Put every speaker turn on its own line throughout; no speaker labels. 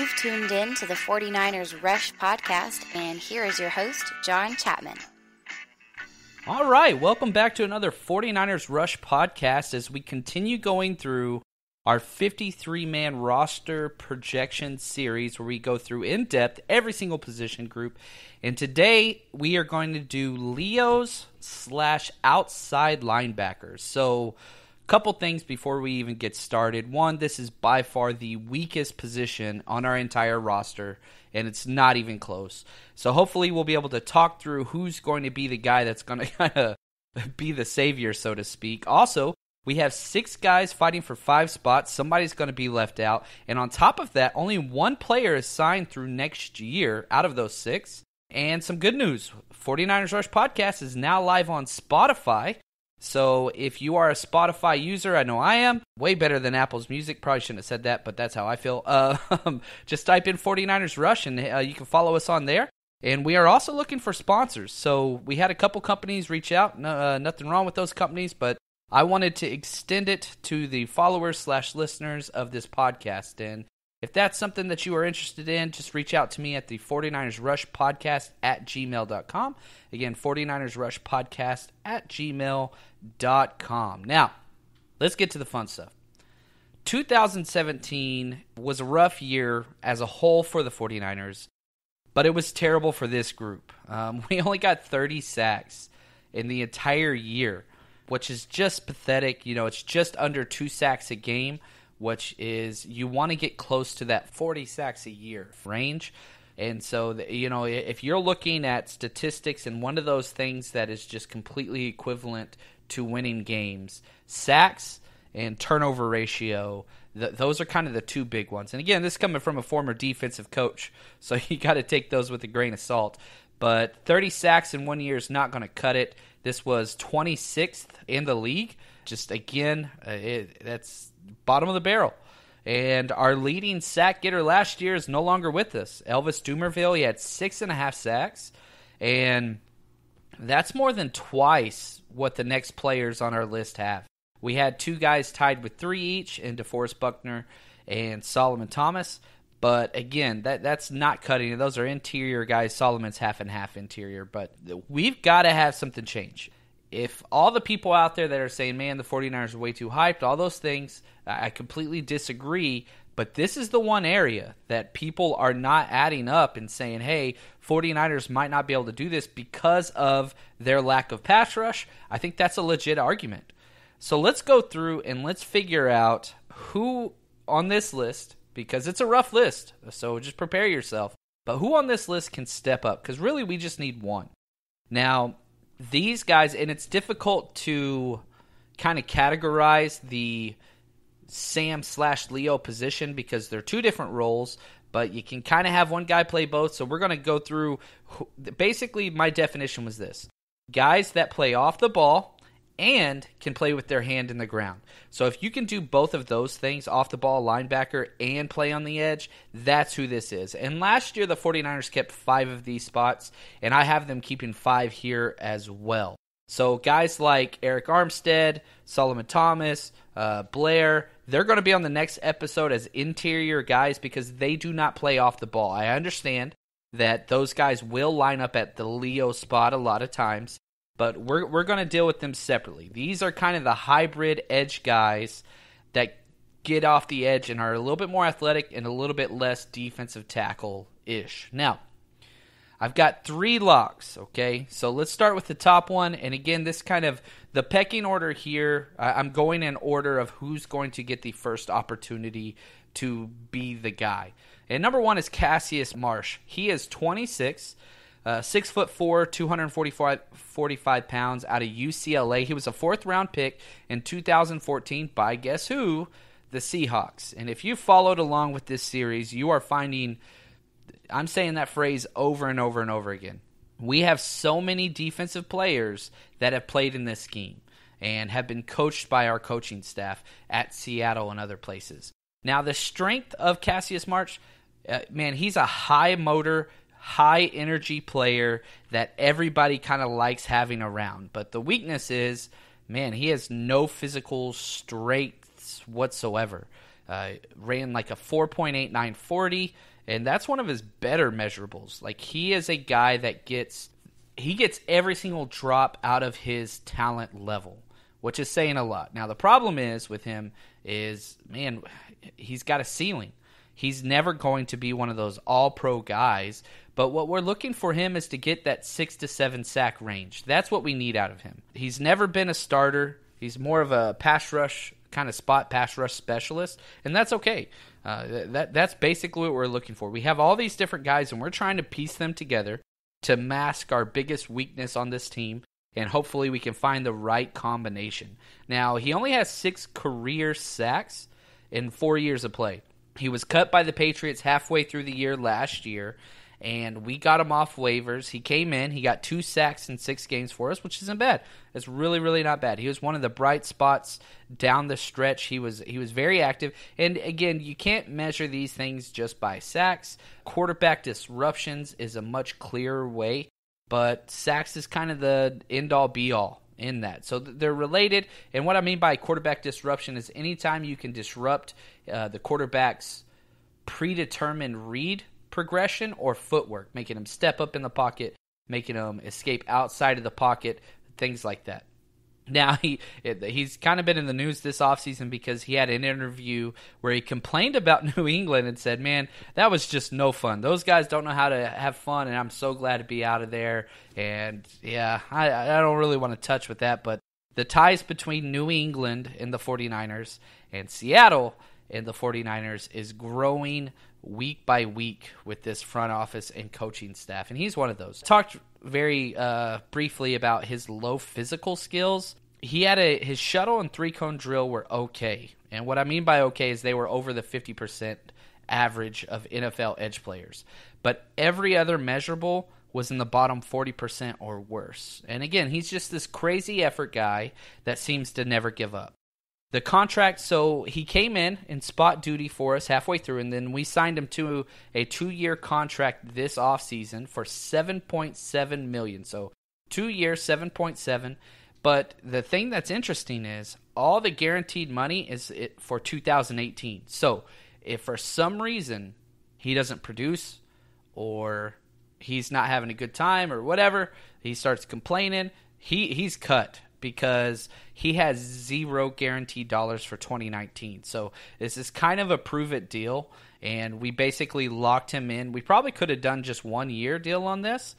You've tuned in to the 49ers Rush podcast, and here is your host, jl-chapman.
All right, welcome back to another 49ers Rush podcast as we continue going through our 53-man roster projection series where we go through in depth every single position group. And today we are going to do Leos / outside linebackers. So a couple things before we even get started. One, this is by far the weakest position on our entire roster, and it's not even close. So hopefully we'll be able to talk through who's going to be the guy that's going to kind of be the savior, so to speak. Also, we have 6 guys fighting for 5 spots. Somebody's going to be left out. And on top of that, only 1 player is signed through next year out of those 6. And some good news, 49ers Rush Podcast is now live on Spotify. So if you are a Spotify user, I know I am, way better than Apple's Music. Probably shouldn't have said that, but that's how I feel. Just type in 49ers Rush and you can follow us on there. And we are also looking for sponsors. So we had a couple companies reach out. Nothing wrong with those companies, but I wanted to extend it to the followers / listeners of this podcast. And if that's something that you are interested in, just reach out to me at the 49ers Rush Podcast at gmail.com. Again, 49ers Rush Podcast at gmail.com. Now, let's get to the fun stuff. 2017 was a rough year as a whole for the 49ers, but it was terrible for this group. We only got 30 sacks in the entire year, which is just pathetic. You know, it's just under 2 sacks a game, which is, you want to get close to that 40 sacks a year range. And so, you know, if you're looking at statistics and one of those things that is just completely equivalent to winning games, sacks and turnover ratio, those are kind of the 2 big ones. And again, this is coming from a former defensive coach, so you got to take those with a grain of salt. But 30 sacks in 1 year is not going to cut it. This was 26th in the league. Just, again, that's bottom of the barrel. And our leading sack getter last year is no longer with us. Elvis Dumerville, he had 6.5 sacks. And that's more than twice what the next players on our list have. We had 2 guys tied with 3 each in DeForest Buckner and Solomon Thomas. But again, that's not cutting it. Those are interior guys. Solomon's half and half interior. But we've got to have something change. If all the people out there that are saying, man, the 49ers are way too hyped, all those things, I completely disagree. But this is the one area that people are not adding up and saying, hey, 49ers might not be able to do this because of their lack of pass rush. I think that's a legit argument. So let's go through and let's figure out who on this list, because it's a rough list, so just prepare yourself. But who on this list can step up? Because really we just need one. Now, these guys, and it's difficult to kind of categorize the Sam / Leo position because they're 2 different roles, but you can kind of have one guy play both. So we're going to go through, basically my definition was this: guys that play off the ball and can play with their hand in the ground. So if you can do both of those things, off the ball linebacker and play on the edge, that's who this is. And last year the 49ers kept 5 of these spots, and I have them keeping 5 here as well. So guys like Eric Armstead, Solomon Thomas, Blair, they're going to be on the next episode as interior guys because they do not play off the ball. I understand that those guys will line up at the Leo spot a lot of times, but we're going to deal with them separately. These are kind of the hybrid edge guys that get off the edge and are a little bit more athletic and a little bit less defensive tackle-ish. Now, I've got 3 locks, okay? So let's start with the top one. And again, this kind of, the pecking order here, I'm going in order of who's going to get the first opportunity to be the guy. And number 1 is Cassius Marsh. He is 26, 6'4", 245 pounds, out of UCLA. He was a 4th-round pick in 2014 by, guess who? The Seahawks. And if you followed along with this series, you are finding, I'm saying that phrase over and over and over again. We have so many defensive players that have played in this scheme and have been coached by our coaching staff at Seattle and other places. Now, the strength of Cassius Marsh, man, he's a high motor, high energy player that everybody kind of likes having around. But the weakness is, man, he has no physical strengths whatsoever. Ran like a 4.89 40, and that's one of his better measurables. Like, he is a guy that gets every single drop out of his talent level, which is saying a lot. Now, the problem is with him is, man, he's got a ceiling. He's never going to be one of those all-pro guys, but what we're looking for him is to get that 6 to 7 sack range. That's what we need out of him. He's never been a starter. He's more of a pass rush, kind of spot pass rush specialist, and that's okay. That's basically what we're looking for. We have all these different guys, and we're trying to piece them together to mask our biggest weakness on this team, and hopefully we can find the right combination. Now, he only has 6 career sacks in 4 years of play. He was cut by the Patriots halfway through the year last year, and we got him off waivers. He came in. He got 2 sacks in 6 games for us, which isn't bad. It's really, really not bad. He was one of the bright spots down the stretch. He was very active. And, again, you can't measure these things just by sacks. Quarterback disruptions is a much clearer way, but sacks is kind of the end-all, be-all in that. So they're related, and what I mean by quarterback disruption is anytime you can disrupt the quarterback's predetermined read progression or footwork, making him step up in the pocket, making him escape outside of the pocket, things like that. Now, he's kind of been in the news this offseason because he had an interview where he complained about New England and said, man, that was just no fun. Those guys don't know how to have fun, and I'm so glad to be out of there. And, yeah, I don't really want to touch with that, but the ties between New England and the 49ers and Seattle and the 49ers is growing week by week with this front office and coaching staff, and he's one of those. Talked very briefly about his low physical skills. He had his shuttle and 3-cone drill were okay, and what I mean by okay is they were over the 50% average of NFL edge players, but every other measurable was in the bottom 40% or worse. And again, he's just this crazy effort guy that seems to never give up. The contract, so he came in spot duty for us halfway through, and then we signed him to a 2-year contract this offseason for $7.7 million. So 2 years, $7.7. But the thing that's interesting is all the guaranteed money is for 2018. So if for some reason he doesn't produce or he's not having a good time or whatever, he starts complaining, he's cut, because he has 0 guaranteed dollars for 2019. So this is kind of a prove-it deal, and we basically locked him in. We probably could have done just 1-year deal on this,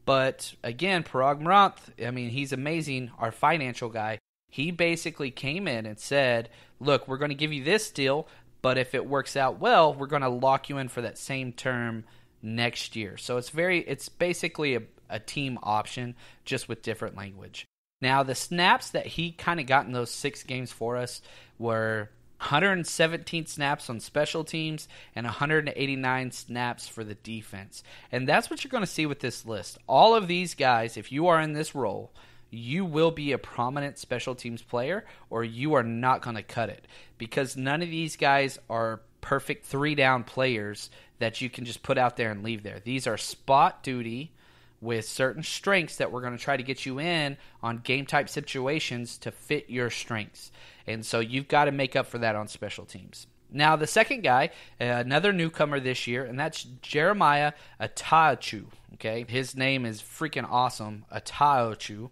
but again, Parag Maranth, I mean, he's amazing, our financial guy. He basically came in and said, look, we're going to give you this deal, but if it works out well, we're going to lock you in for that same term next year. So it's basically a team option, just with different language. Now, the snaps that he kind of got in those 6 games for us were 117 snaps on special teams and 189 snaps for the defense. And that's what you're going to see with this list. All of these guys, if you are in this role, you will be a prominent special teams player or you are not going to cut it, because none of these guys are perfect 3-down players that you can just put out there and leave there. These are spot duty with certain strengths that we're going to try to get you in on game-type situations to fit your strengths. And so you've got to make up for that on special teams. Now, the second guy, another newcomer this year, and that's Jeremiah Ataochu. Okay, his name is freaking awesome, Ataochu.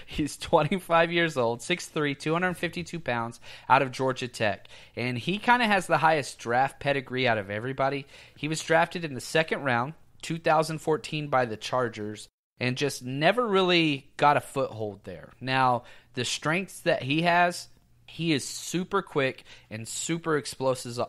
He's 25 years old, 6'3", 252 pounds, out of Georgia Tech. And he kind of has the highest draft pedigree out of everybody. He was drafted in the 2nd round, 2014 by the Chargers, and just never really got a foothold there. Now, the strengths that he has, he is super quick and super explosive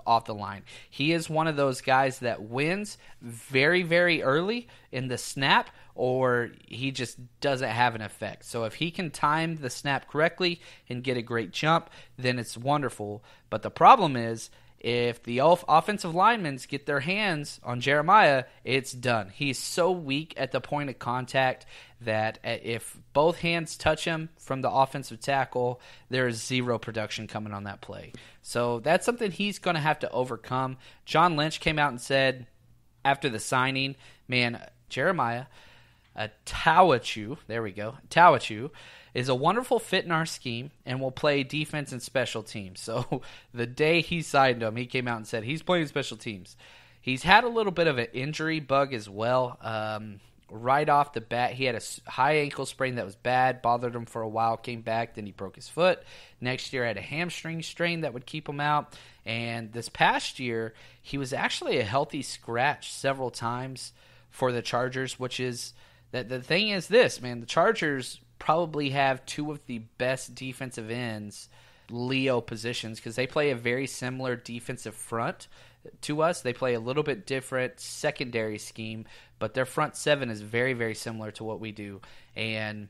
off the line. He is one of those guys that wins very, very early in the snap, or he just doesn't have an effect. So if he can time the snap correctly and get a great jump, then it's wonderful. But the problem is, if the offensive linemen get their hands on Jeremiah, it's done. He's so weak at the point of contact that if both hands touch him from the offensive tackle, there is 0 production coming on that play. So that's something he's going to have to overcome. John Lynch came out and said after the signing, man, Jeremiah, Tawachu, there we go, Tawachu, is a wonderful fit in our scheme and will play defense and special teams. So the day he signed him, he came out and said he's playing special teams. He's had a little bit of an injury bug as well. Right off the bat, he had a high ankle sprain that was bad, bothered him for a while, came back, then he broke his foot. Next year, had a hamstring strain that would keep him out. And this past year, he was actually a healthy scratch several times for the Chargers, which is, that the thing is this, man, the Chargers probably have two of the best defensive ends, Leo positions, because they play a very similar defensive front to us. They play a little bit different secondary scheme, but their front seven is very, very similar to what we do. And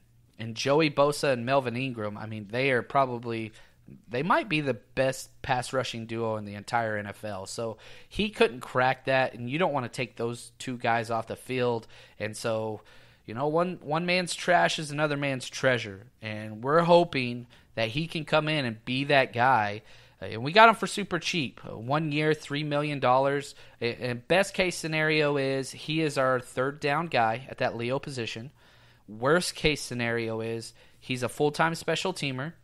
Joey Bosa and Melvin Ingram, I mean, they might be the best pass rushing duo in the entire NFL. So he couldn't crack that, and you don't want to take those two guys off the field. And so, one man's trash is another man's treasure. And we're hoping that he can come in and be that guy. And we got him for super cheap. 1 year, $3 million. And best case scenario is he is our third down guy at that Leo position. Worst case scenario is he's a full-time special teamer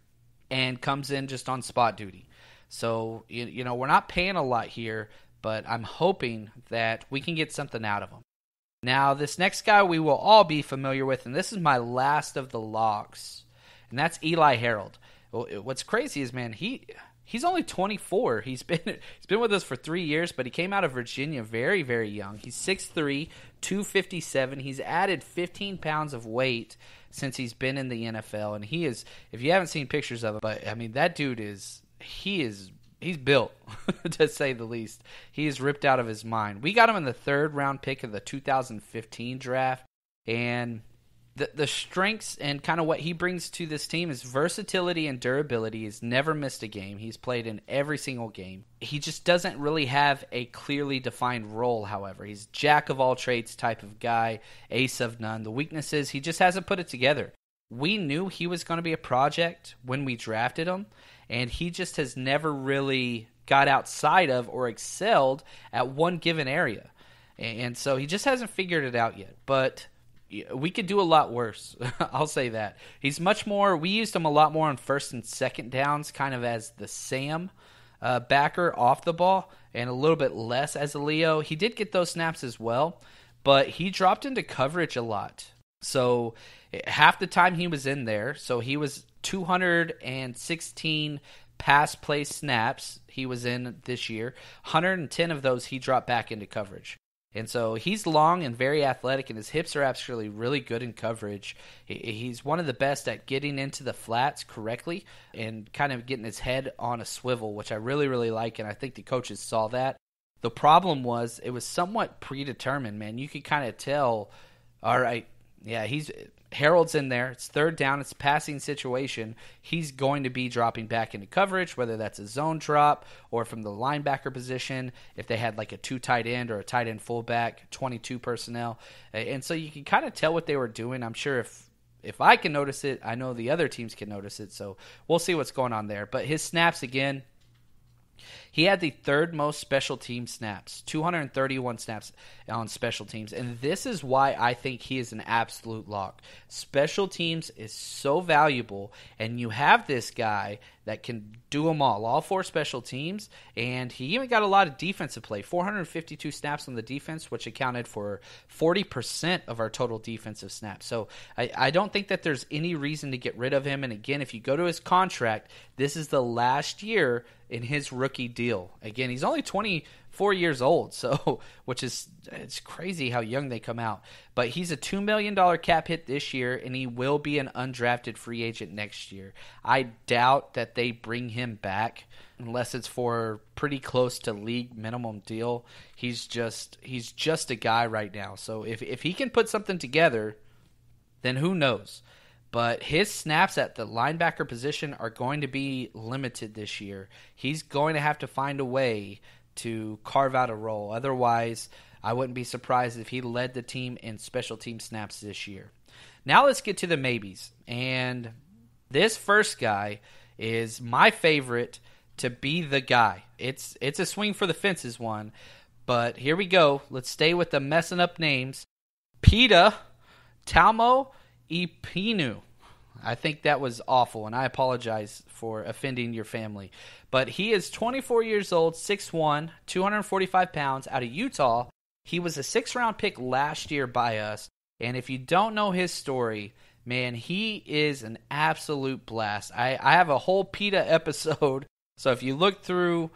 and comes in just on spot duty. So, we're not paying a lot here, but I'm hoping that we can get something out of him. Now, this next guy we will all be familiar with, and this is my last of the locks, and that's Eli Harold. What's crazy is, man, he's only 24. He's been with us for 3 years, but he came out of Virginia very, very young. He's 6'3", 257. He's added 15 pounds of weight since he's been in the NFL, and he is, if you haven't seen pictures of him, but I mean, that dude he's built, to say the least. He is ripped out of his mind. We got him in the third round pick of the 2015 draft, and the strengths and kind of what he brings to this team is versatility and durability. He's never missed a game. He's played in every single game. He just doesn't really have a clearly defined role, however. He's jack of all trades type of guy, ace of none. The weakness is he just hasn't put it together. We knew he was going to be a project when we drafted him, and he just has never really got outside of or excelled at one given area. And so he just hasn't figured it out yet. But we could do a lot worse. I'll say that. He's much more, we used him a lot more on first and second downs, kind of as the Sam backer off the ball, and a little bit less as a Leo. He did get those snaps as well, but he dropped into coverage a lot. So half the time he was in there, so he was 216 pass play snaps he was in this year. 110 of those he dropped back into coverage. And so he's long and very athletic, and his hips are actually really good in coverage. He's one of the best at getting into the flats correctly and kind of getting his head on a swivel, which I really, really like, and I think the coaches saw that. The problem was it was somewhat predetermined, man. You could kind of tell, all right, yeah, Harold's in there. It's third down. It's a passing situation. He's going to be dropping back into coverage, whether that's a zone drop or from the linebacker position, if they had like a two tight end or a tight end fullback, 22 personnel. And so you can kind of tell what they were doing. I'm sure if I can notice it, I know the other teams can notice it. So we'll see what's going on there. But his snaps, again, he had the third most special team snaps, 231 snaps on special teams. And this is why I think he is an absolute lock. Special teams is so valuable, and you have this guy that can do them all four special teams, and he even got a lot of defensive play, 452 snaps on the defense, which accounted for 40% of our total defensive snaps. So I don't think that there's any reason to get rid of him. And again, if you go to his contract, this is the last year in his rookie deal. Again, he's only 24 years old, so it's crazy how young they come out. But he's a $2 million cap hit this year, and he will be an undrafted free agent next year. I doubt that they bring him back unless it's for pretty close to league minimum deal. He's just a guy right now. So if he can put something together, then who knows? But his snaps at the linebacker position are going to be limited this year. He's going to have to find a way to carve out a role. Otherwise, I wouldn't be surprised if he led the team in special team snaps this year. Now let's get to the maybes. And this first guy is my favorite to be the guy. It's a swing for the fences one. But here we go. Let's stay with the messing up names. PETA Talmo Ipinu. I think that was awful, and I apologize for offending your family. But he is 24 years old, 6'1", 245 pounds, out of Utah. He was a 6th-round pick last year by us, and if you don't know his story, man, he is an absolute blast. I have a whole PETA episode, so if you look through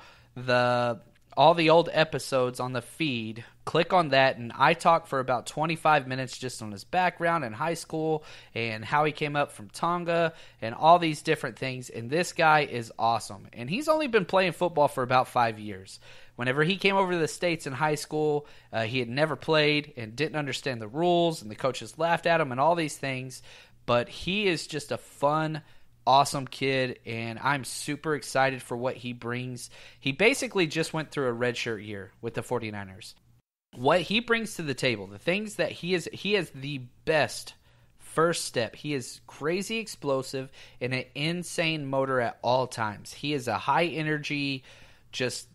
all the old episodes on the feed, click on that, and I talk for about 25 minutes just on his background in high school and how he came up from Tonga and all these different things, and this guy is awesome. And he's only been playing football for about 5 years. Whenever he came over to the States in high school, he had never played and didn't understand the rules, and the coaches laughed at him and all these things, but he is just a fun, awesome kid, and I'm super excited for what he brings. He basically just went through a redshirt year with the 49ers. What he brings to the table, the things that he has the best first step. He is crazy explosive and an insane motor at all times. He is a high energy, just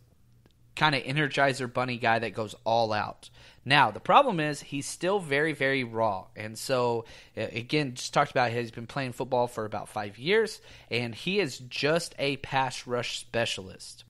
kind of Energizer Bunny guy that goes all out. Now, the problem is he's still very, very raw. And so, again, just talked about he's been playing football for about 5 years, and he is just a pass rush specialist.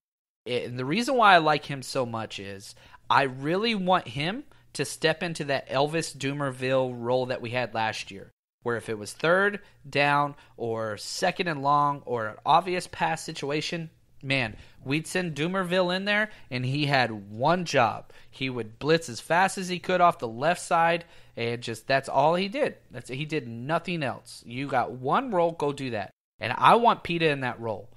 And the reason why I like him so much is I really want him to step into that Elvis Dumervil role that we had last year, where if it was 3rd down or 2nd and long or an obvious pass situation, man, we'd send Dumervil in there, and he had one job. He would blitz as fast as he could off the left side, and just that's all he did. He did nothing else. You got one role, go do that. And I want PETA in that role.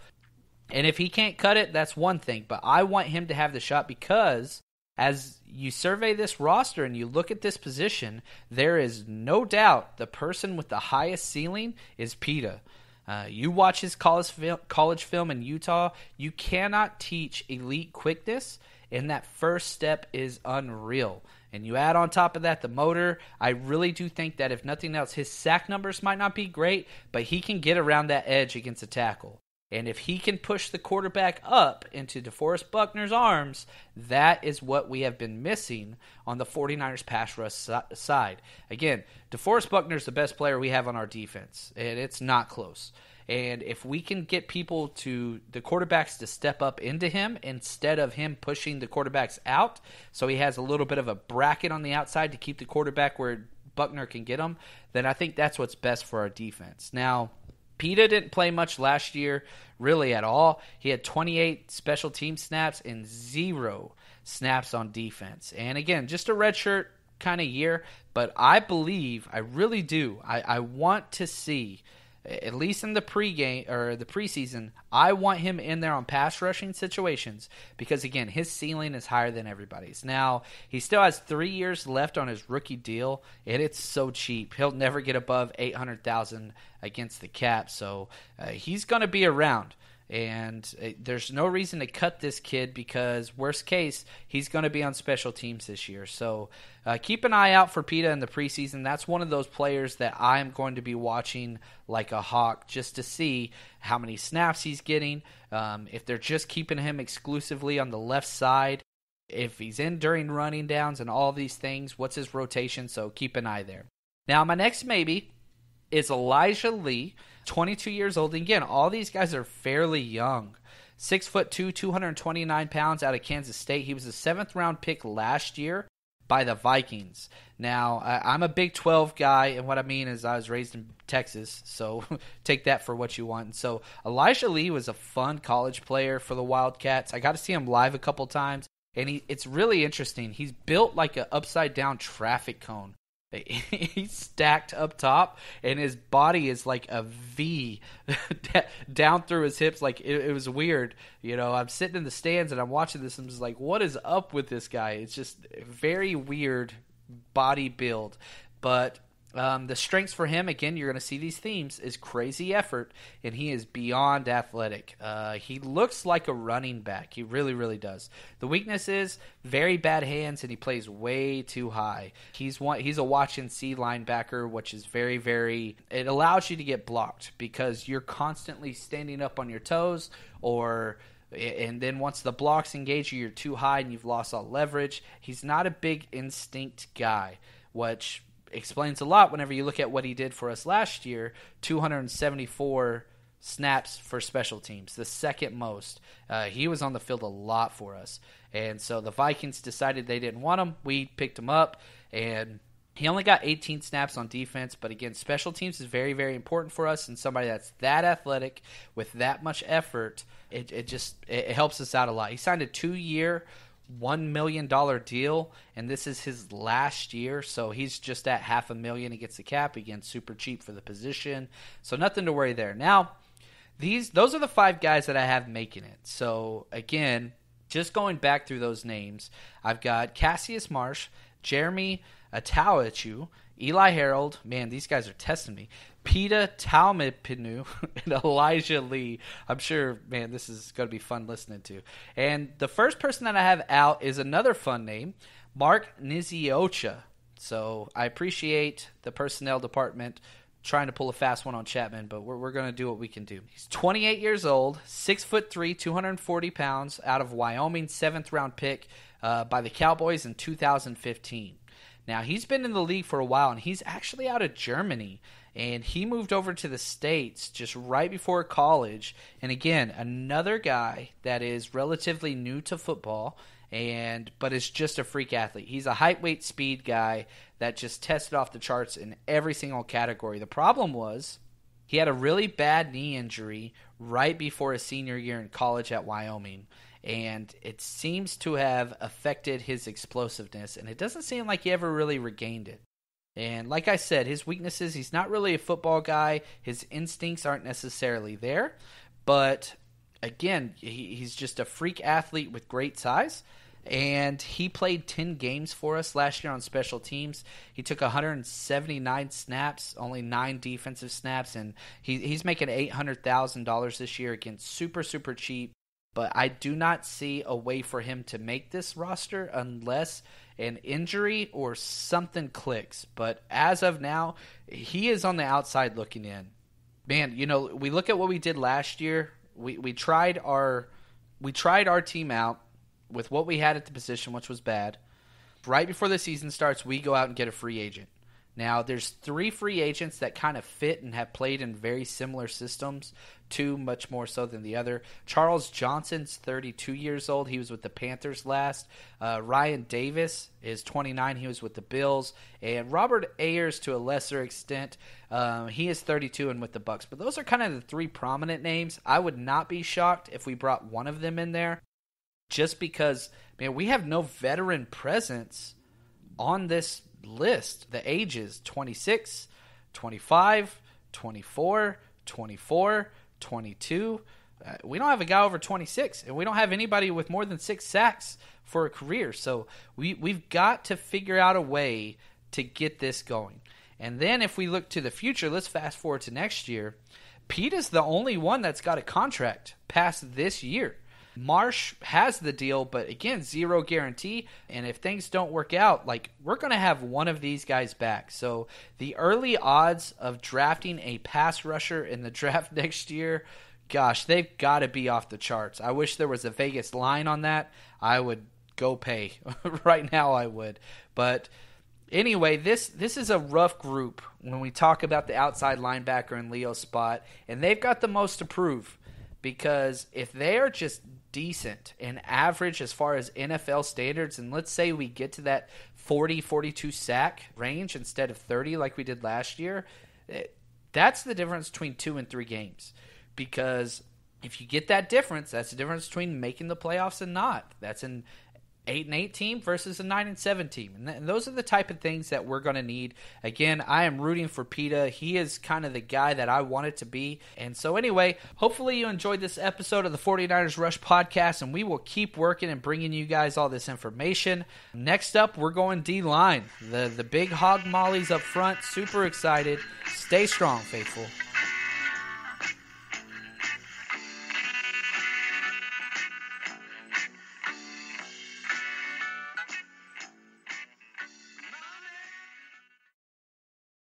And if he can't cut it, that's one thing. But I want him to have the shot because as you survey this roster and you look at this position, there is no doubt the person with the highest ceiling is PETA. You watch his college film in Utah, you cannot teach elite quickness, and that first step is unreal. And you add on top of that the motor, I really do think that if nothing else, his sack numbers might not be great, but he can get around that edge against a tackle. And if he can push the quarterback up into DeForest Buckner's arms, that is what we have been missing on the 49ers pass rush side. Again, DeForest Buckner's the best player we have on our defense, and it's not close. And if we can get the quarterbacks to step up into him instead of him pushing the quarterbacks out, so he has a little bit of a bracket on the outside to keep the quarterback where Buckner can get him, then I think that's what's best for our defense. Now, PETA didn't play much last year, really at all. He had 28 special team snaps and 0 snaps on defense. And again, just a redshirt kind of year, but I believe, I really do, I want to see, at least in the pregame or the preseason, I want him in there on pass rushing situations because, again, his ceiling is higher than everybody's. Now, he still has 3 years left on his rookie deal, and it's so cheap. He'll never get above $800,000 against the cap, so he's going to be around. And there's no reason to cut this kid because, worst case, he's going to be on special teams this year. So keep an eye out for PETA in the preseason. That's one of those players that I'm going to be watching like a hawk just to see how many snaps he's getting, if they're just keeping him exclusively on the left side, if he's in during running downs and all these things, what's his rotation. So keep an eye there. Now, my next maybe is Elijah Lee. 22 years old. And again, all these guys are fairly young. 6'2", 229 pounds out of Kansas State. He was a 7th-round pick last year by the Vikings. Now, I'm a Big 12 guy, and what I mean is I was raised in Texas, so take that for what you want. So Elijah Lee was a fun college player for the Wildcats. I got to see him live a couple times, and it's really interesting. He's built like an upside-down traffic cone. He's stacked up top, and his body is like a V down through his hips. Like it was weird. You know, I'm sitting in the stands and I'm watching this. And I'm just like, what is up with this guy? It's just very weird body build. But the strengths for him, again, you're going to see these themes, is crazy effort, and he is beyond athletic. He looks like a running back. He really, really does. The weakness is very bad hands, and he plays way too high. He's a watch and see linebacker, which is very, very – it allows you to get blocked because you're constantly standing up on your toes and then once the blocks engage you, you're too high and you've lost all leverage. He's not a big instinct guy, which – explains a lot whenever you look at what he did for us last year. 274 snaps for special teams, the second most. He was on the field a lot for us. And so the Vikings decided they didn't want him. We picked him up, and he only got 18 snaps on defense. But again, special teams is very, very important for us, and somebody that's that athletic with that much effort, it helps us out a lot. He signed a 2-year, $1 million deal, and this is his last year, so he's just at $500,000 against the cap. Again, super cheap for the position, so nothing to worry there. Now, those are the 5 guys that I have making it. So again, just going back through those names, I've got Cassius Marsh, Jeremy Atawachu, Eli Harold. Man, these guys are testing me. Peta Taumapinu and Elijah Lee. I'm sure, man, this is going to be fun listening to. And the first person that I have out is another fun name, Mark Niziocha. So I appreciate the personnel department trying to pull a fast one on Chapman, but we're going to do what we can do. He's 28 years old, 6'3", 240 pounds, out of Wyoming, 7th-round pick by the Cowboys in 2015. Now, he's been in the league for a while, and he's actually out of Germany, and he moved over to the States just right before college. And again, another guy that is relatively new to football, but is just a freak athlete. He's a height, weight, speed guy that just tested off the charts in every single category. The problem was he had a really bad knee injury right before his senior year in college at Wyoming, and it seems to have affected his explosiveness, and it doesn't seem like he ever really regained it. And like I said, his weaknesses, he's not really a football guy. His instincts aren't necessarily there, but again, he's just a freak athlete with great size. And he played 10 games for us last year on special teams. He took 179 snaps, only 9 defensive snaps, and he's making $800,000 this year. Again, super, super cheap. But I do not see a way for him to make this roster unless an injury or something clicks. But as of now, he is on the outside looking in. Man, we look at what we did last year. We tried our team out with what we had at the position, which was bad. Right before the season starts, we go out and get a free agent. Now, there's 3 free agents that kind of fit and have played in very similar systems, 2 much more so than the other. Charles Johnson's 32 years old. He was with the Panthers last. Ryan Davis is 29. He was with the Bills. And Robert Ayers, to a lesser extent, he is 32 and with the Bucs. But those are kind of the 3 prominent names. I would not be shocked if we brought one of them in there, just because, man, we have no veteran presence on this list. The ages 26, 25, 24, 24, 22. We don't have a guy over 26, and we don't have anybody with more than 6 sacks for a career. So we've got to figure out a way to get this going. And then if we look to the future, let's fast forward to next year. Pete is the only one that's got a contract past this year. Marsh has the deal, but again, 0 guarantee. And if things don't work out, we're going to have one of these guys back. So the early odds of drafting a pass rusher in the draft next year, gosh, they've got to be off the charts. I wish there was a Vegas line on that. I would go pay. Right now I would. But anyway, this is a rough group when we talk about the outside linebacker and Leo's spot. And they've got the most to prove, because if they are just decent and average as far as NFL standards, and let's say we get to that 40, 42 sack range instead of 30 like we did last year, that's the difference between 2 and 3 games. Because if you get that difference, that's the difference between making the playoffs and not. That's an 8-8 team versus a 9-7 team. And those are the type of things that we're going to need. Again, I am rooting for Peta. He is kind of the guy that I want it to be. And so anyway, hopefully you enjoyed this episode of the 49ers Rush podcast, and we will keep working and bringing you guys all this information. Next up, we're going D-line. The big hog mollies up front. Super excited. Stay strong, faithful.